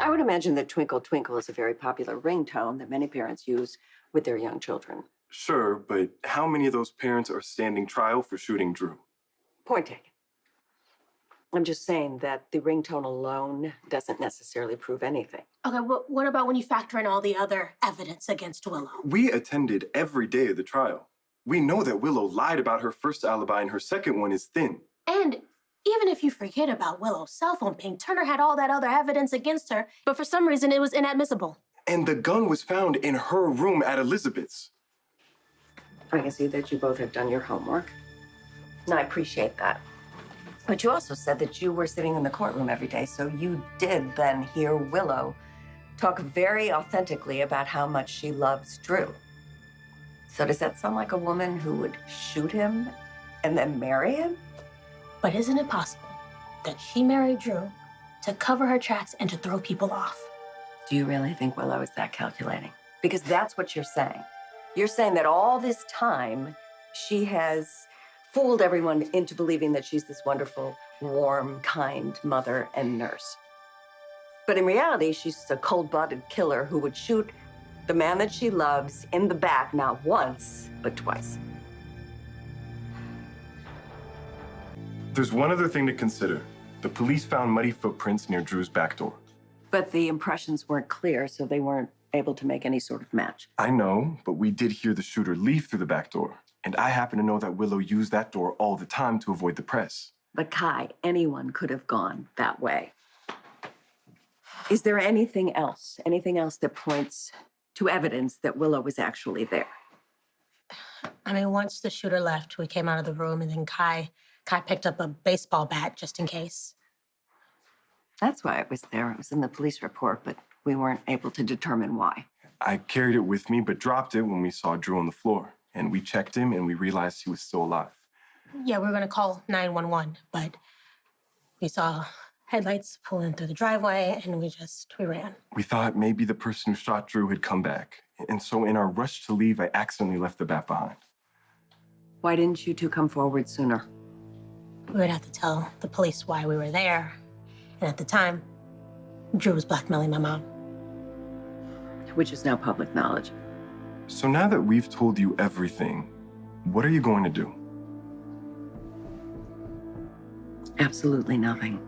I would imagine that Twinkle Twinkle is a very popular ringtone that many parents use with their young children. Sure, but how many of those parents are standing trial for shooting Drew? Point taken. I'm just saying that the ringtone alone doesn't necessarily prove anything. Okay, well, what about when you factor in all the other evidence against Willow? We attended every day of the trial. We know that Willow lied about her first alibi and her second one is thin. And even if you forget about Willow's cell phone ping, Turner had all that other evidence against her, but for some reason it was inadmissible. And the gun was found in her room at Elizabeth's. I can see that you both have done your homework, and I appreciate that. But you also said that you were sitting in the courtroom every day, so you did then hear Willow talk very authentically about how much she loves Drew. So does that sound like a woman who would shoot him and then marry him? But isn't it possible that she married Drew to cover her tracks and to throw people off? Do you really think Willow is that calculating? Because that's what you're saying. You're saying that all this time, she has fooled everyone into believing that she's this wonderful, warm, kind mother and nurse. But in reality, she's a cold-blooded killer who would shoot the man that she loves in the back, not once, but twice. There's one other thing to consider. The police found muddy footprints near Drew's back door. But the impressions weren't clear, so they weren't able to make any sort of match. I know, but we did hear the shooter leave through the back door. And I happen to know that Willow used that door all the time to avoid the press. But Kai, anyone could have gone that way. Is there anything else that points to evidence that Willow was actually there? I mean, once the shooter left, we came out of the room, and then Kai picked up a baseball bat just in case. That's why it was there. It was in the police report, but we weren't able to determine why. I carried it with me, but dropped it when we saw Drew on the floor. And we checked him, and we realized he was still alive. Yeah, we were going to call 911, but we saw headlights pulling through the driveway, and we ran. We thought maybe the person who shot Drew had come back. And so in our rush to leave, I accidentally left the bat behind. Why didn't you two come forward sooner? We would have to tell the police why we were there. And at the time, Drew was blackmailing my mom. Which is now public knowledge. So now that we've told you everything, what are you going to do? Absolutely nothing.